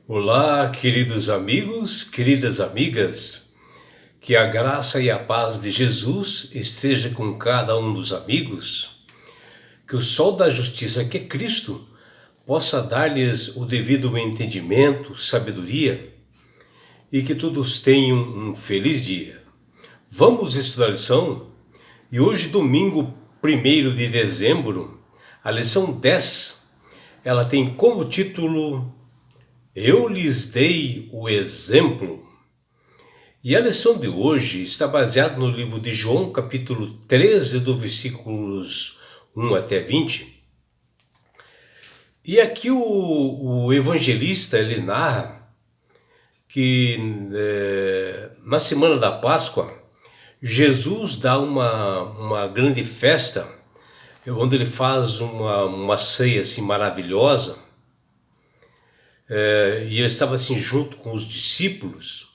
Olá, queridos amigos, queridas amigas, que a graça e a paz de Jesus esteja com cada um dos amigos, que o sol da justiça, que é Cristo, possa dar-lhes o devido entendimento, sabedoria e que todos tenham um feliz dia. Vamos estudar a lição e hoje, domingo 1º de dezembro, a lição 10, ela tem como título Eu lhes dei o exemplo. E a lição de hoje está baseada no livro de João, capítulo 13, do versículos 1 até 20. E aqui o evangelista ele narra que na semana da Páscoa, Jesus dá uma grande festa, onde ele faz uma ceia assim maravilhosa. E ele estava assim junto com os discípulos,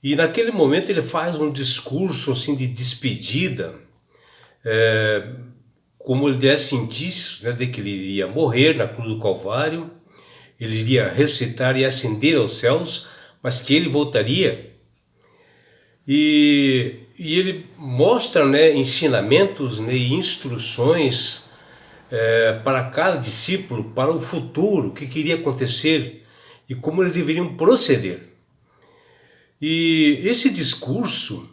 e naquele momento ele faz um discurso assim de despedida, como ele desse indícios, né, de que ele iria morrer na cruz do Calvário, ele iria ressuscitar e ascender aos céus, mas que ele voltaria. E ele mostra, né, ensinamentos, né, e instruções para cada discípulo, para o futuro, o que iria acontecer e como eles deveriam proceder. E esse discurso,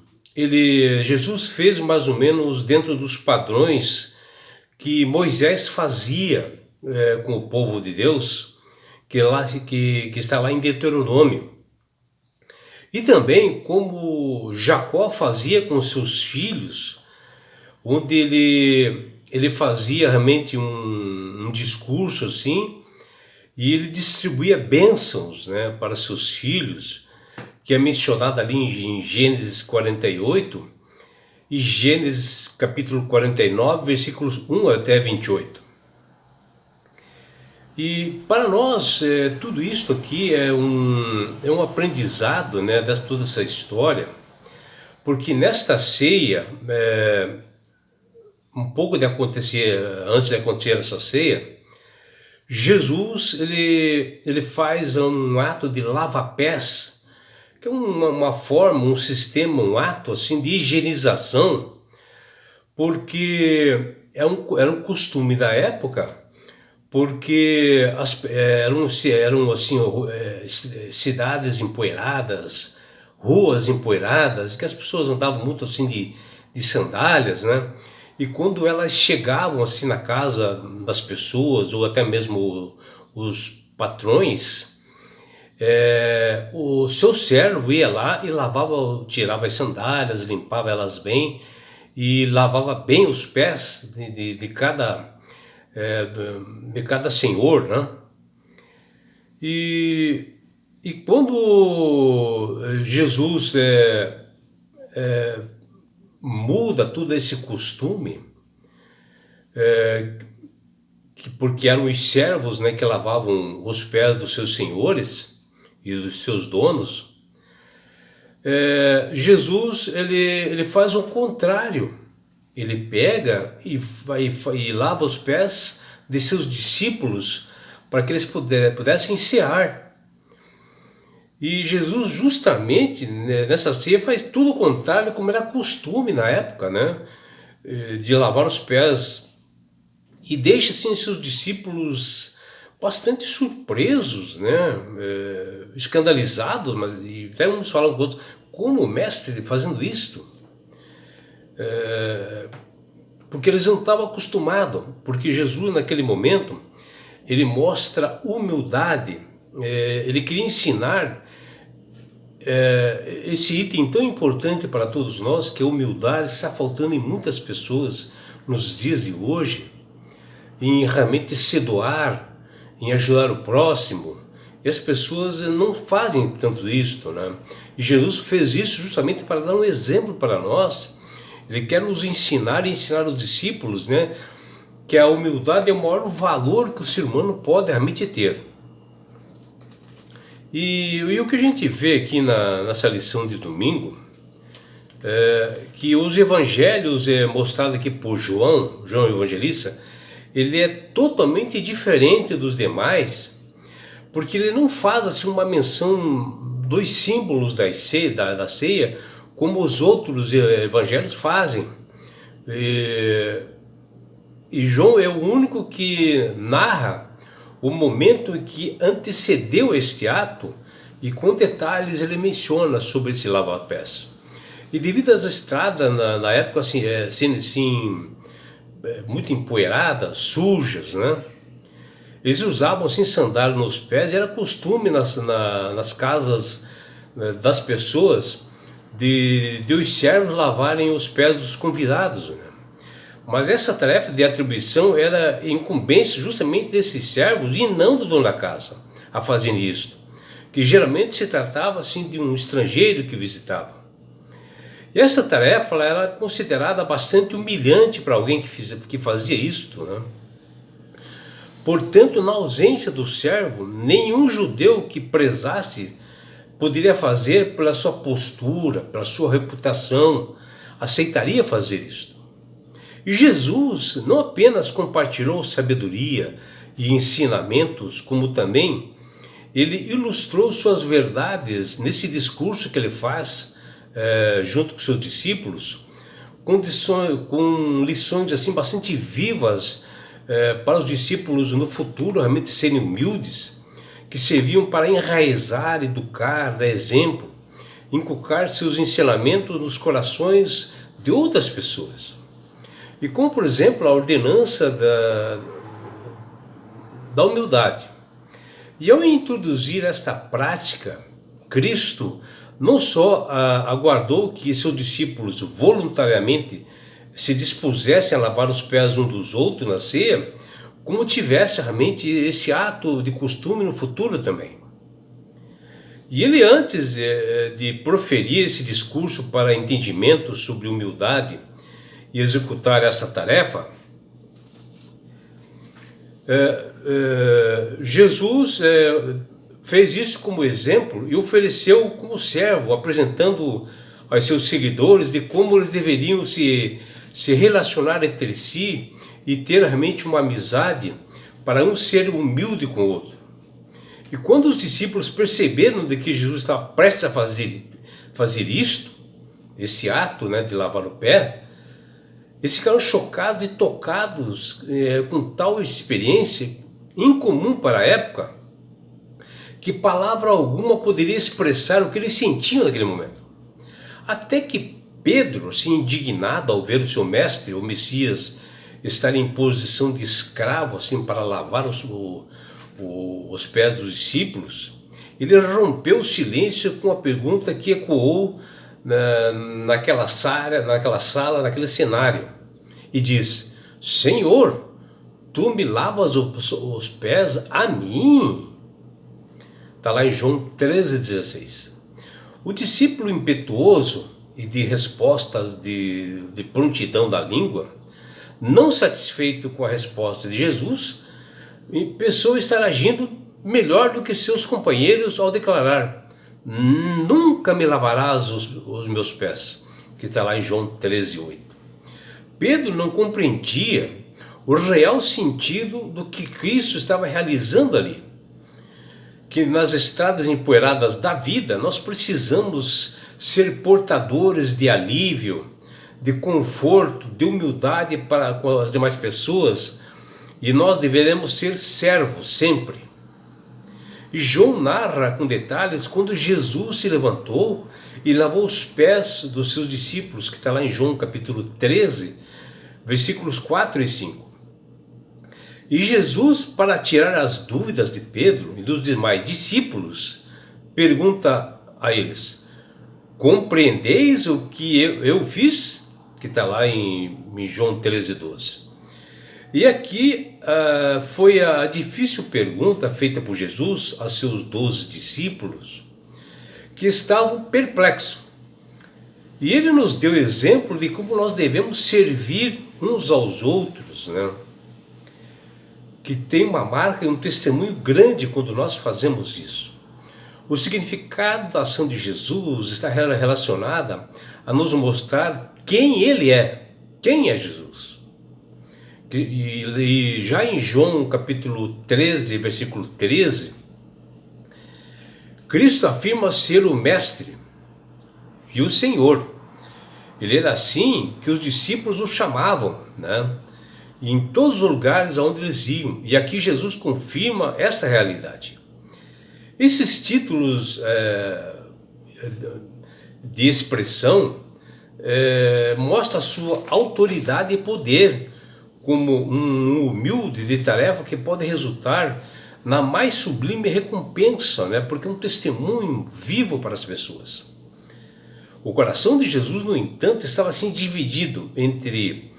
Jesus fez mais ou menos dentro dos padrões que Moisés fazia com o povo de Deus, que está lá em Deuteronômio. E também como Jacó fazia com seus filhos, onde ele fazia realmente um discurso assim, e ele distribuía bênçãos, né, para seus filhos, que é mencionado ali em Gênesis 48 e Gênesis capítulo 49, versículos 1 até 28. E para nós, tudo isso aqui é um aprendizado, né, toda essa história, porque nesta ceia, um pouco antes de acontecer essa ceia, Jesus ele faz um ato de lava-pés, que é uma forma, um sistema, um ato assim de higienização, porque era um costume da época, porque eram assim, cidades empoeiradas, ruas empoeiradas, que as pessoas andavam muito assim de sandálias, né? E quando elas chegavam assim na casa das pessoas, ou até mesmo os patrões, o seu servo ia lá e tirava as sandálias, limpava elas bem e lavava bem os pés de cada senhor, né? E quando Jesus muda todo esse costume, porque eram os servos, né, que lavavam os pés dos seus senhores e dos seus donos, Jesus ele faz o contrário. Ele pega e lava os pés de seus discípulos para que eles pudessem ensiar. E Jesus justamente, né, nessa ceia faz tudo o contrário, como era costume na época, né, de lavar os pés, e deixa assim seus discípulos bastante surpresos, né, escandalizados, e até uns falam com outros, como o mestre fazendo isto? Porque eles não estavam acostumados, porque Jesus naquele momento ele mostra humildade, ele queria ensinar esse item tão importante para todos nós, que a humildade está faltando em muitas pessoas nos dias de hoje, em realmente se doar, em ajudar o próximo, e as pessoas não fazem tanto isso, né? E Jesus fez isso justamente para dar um exemplo para nós. Ele quer nos ensinar e ensinar os discípulos, né, que a humildade é o maior valor que o ser humano pode realmente ter. E o que a gente vê aqui nessa lição de domingo, que os evangelhos mostrados aqui por João Evangelista, ele é totalmente diferente dos demais, porque ele não faz assim uma menção dos símbolos da ceia, como os outros evangelhos fazem. E João é o único que narra o momento que antecedeu este ato, e com detalhes ele menciona sobre esse lava-pés. E devido às estradas na época sendo assim, muito empoeiradas, sujas, né? Eles usavam assim sandália nos pés, e era costume nas casas, né, das pessoas de os servos lavarem os pés dos convidados, né? Mas essa tarefa de atribuição era incumbência justamente desses servos e não do dono da casa a fazerem isto, que geralmente se tratava assim de um estrangeiro que visitava. E essa tarefa ela era considerada bastante humilhante para alguém que fazia isto, né? Portanto, na ausência do servo, nenhum judeu que prezasse poderia fazer pela sua postura, pela sua reputação, aceitaria fazer isto. E Jesus não apenas compartilhou sabedoria e ensinamentos, como também ele ilustrou suas verdades nesse discurso que ele faz junto com seus discípulos, com lições assim bastante vivas para os discípulos no futuro realmente serem humildes, que serviam para enraizar, educar, dar exemplo, inculcar seus ensinamentos nos corações de outras pessoas. E como, por exemplo, a ordenança da humildade. E ao introduzir esta prática, Cristo não só aguardou que seus discípulos voluntariamente se dispusessem a lavar os pés uns dos outros na ceia, como tivesse realmente esse ato de costume no futuro também. E ele, antes de proferir esse discurso para entendimento sobre humildade e executar essa tarefa, Jesus fez isso como exemplo e ofereceu como servo, apresentando aos seus seguidores de como eles deveriam se relacionar entre si e ter realmente uma amizade para um ser humilde com o outro. E quando os discípulos perceberam de que Jesus estava prestes a fazer isto, esse ato, né, de lavar o pé, eles ficaram chocados e tocados com tal experiência incomum para a época, que palavra alguma poderia expressar o que eles sentiam naquele momento. Até que Pedro, assim, indignado ao ver o seu mestre, o Messias, estar em posição de escravo assim, para lavar os pés dos discípulos, ele rompeu o silêncio com a pergunta que ecoou naquela sala, naquele cenário, e diz: Senhor, tu me lavas os pés a mim? Está lá em João 13,16. O discípulo impetuoso e de respostas de prontidão da língua, não satisfeito com a resposta de Jesus, pensou estar agindo melhor do que seus companheiros ao declarar: nunca me lavarás os meus pés, que está lá em João 13,8. Pedro não compreendia o real sentido do que Cristo estava realizando ali, que nas estradas empoeiradas da vida nós precisamos ser portadores de alívio, de conforto, de humildade para com as demais pessoas, e nós deveremos ser servos sempre. E João narra com detalhes quando Jesus se levantou e lavou os pés dos seus discípulos, que está lá em João capítulo 13, versículos 4 e 5. E Jesus, para tirar as dúvidas de Pedro e dos demais discípulos, pergunta a eles: compreendeis o que eu fiz? Que está lá em João 13:12. E aqui foi a difícil pergunta feita por Jesus a seus 12 discípulos, que estavam perplexos. E ele nos deu exemplo de como nós devemos servir uns aos outros, né? Que tem uma marca e um testemunho grande quando nós fazemos isso. O significado da ação de Jesus está relacionada a nos mostrar quem Ele é, quem é Jesus. E já em João capítulo 13, versículo 13, Cristo afirma ser o Mestre e o Senhor. Ele era assim que os discípulos o chamavam, né? E em todos os lugares aonde eles iam. E aqui Jesus confirma essa realidade. Esses títulos de expressão mostram a sua autoridade e poder como um humilde de tarefa que pode resultar na mais sublime recompensa, né? Porque é um testemunho vivo para as pessoas. O coração de Jesus, no entanto, estava assim dividido entre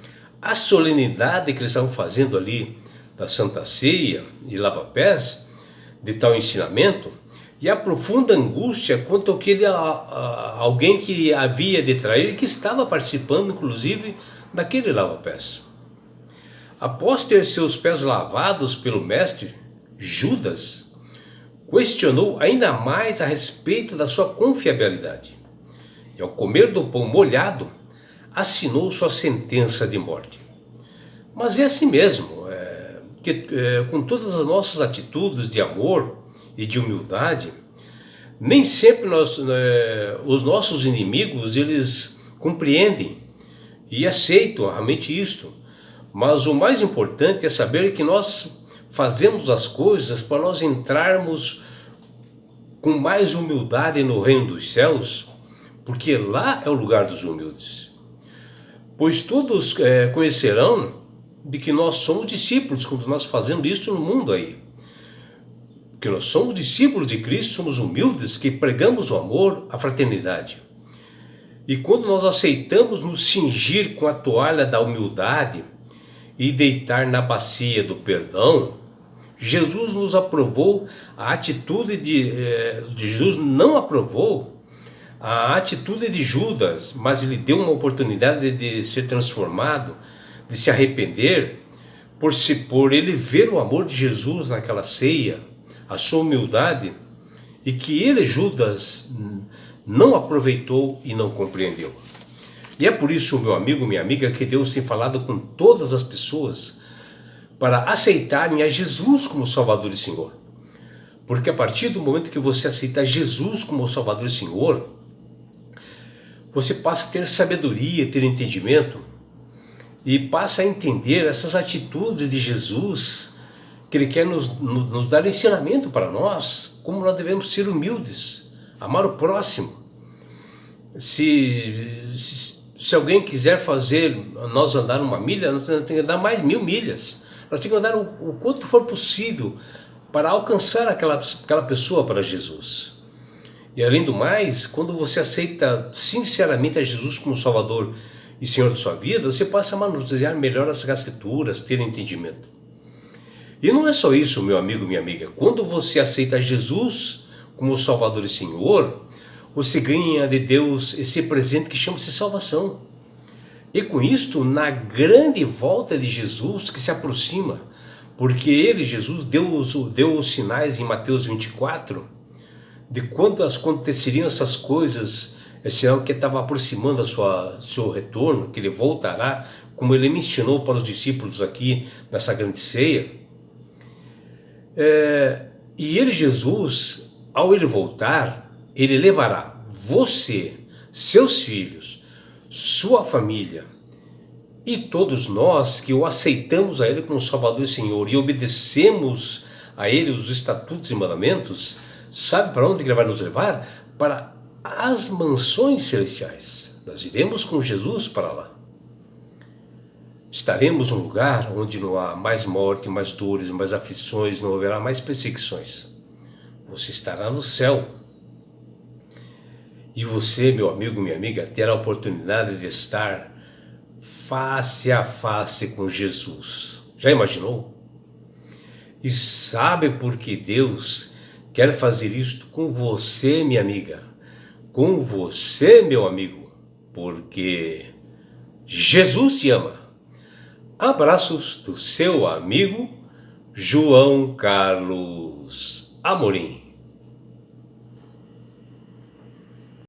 a solenidade que eles estavam fazendo ali da Santa Ceia e lava-pés, de tal ensinamento, e a profunda angústia quanto àquele alguém que havia de trair e que estava participando, inclusive, daquele lava-pés. Após ter seus pés lavados pelo mestre, Judas questionou ainda mais a respeito da sua confiabilidade. E ao comer do pão molhado, assinou sua sentença de morte. Mas é assim mesmo, com todas as nossas atitudes de amor e de humildade, nem sempre os nossos inimigos eles compreendem e aceitam realmente isto. Mas o mais importante é saber que nós fazemos as coisas para nós entrarmos com mais humildade no reino dos céus, porque lá é o lugar dos humildes. Pois todos conhecerão de que nós somos discípulos quando nós fazemos isso no mundo aí. Que nós somos discípulos de Cristo, somos humildes, que pregamos o amor, a fraternidade. E quando nós aceitamos nos cingir com a toalha da humildade e deitar na bacia do perdão, Jesus nos aprovou a atitude Jesus não aprovou a atitude de Judas, mas lhe deu uma oportunidade de ser transformado, de se arrepender, por ele ver o amor de Jesus naquela ceia, a sua humildade, e que ele, Judas, não aproveitou e não compreendeu. E é por isso, meu amigo, minha amiga, que Deus tem falado com todas as pessoas para aceitarem a Jesus como Salvador e Senhor. Porque a partir do momento que você aceita Jesus como Salvador e Senhor, você passa a ter sabedoria, ter entendimento, e passa a entender essas atitudes de Jesus, que Ele quer nos dar ensinamento para nós, como nós devemos ser humildes, amar o próximo. Se alguém quiser fazer nós andar uma milha, nós temos que andar mais 1000 milhas. Nós temos que andar o quanto for possível para alcançar aquela pessoa para Jesus. E além do mais, quando você aceita sinceramente a Jesus como Salvador e Senhor da sua vida, você passa a manusear melhor as Escrituras, ter entendimento. E não é só isso, meu amigo, minha amiga. Quando você aceita Jesus como Salvador e Senhor, você ganha de Deus esse presente que chama-se salvação. E com isto, na grande volta de Jesus que se aproxima, porque ele, Jesus, deu os sinais em Mateus 24, de quando aconteceriam essas coisas, é sinal que estava aproximando seu retorno, que ele voltará, como ele mencionou para os discípulos aqui nessa grande ceia. E ele, Jesus, ao ele voltar, ele levará você, seus filhos, sua família e todos nós que o aceitamos a ele como Salvador e Senhor e obedecemos a ele os estatutos e mandamentos. Sabe para onde ele vai nos levar? Para as mansões celestiais. Nós iremos com Jesus para lá. Estaremos num lugar onde não há mais morte, mais dores, mais aflições, não haverá mais perseguições. Você estará no céu. E você, meu amigo, minha amiga, terá a oportunidade de estar face a face com Jesus. Já imaginou? E sabe por que Deus quer fazer isto com você, minha amiga, com você, meu amigo, porque Jesus te ama. Abraços do seu amigo João Carlos Amorim.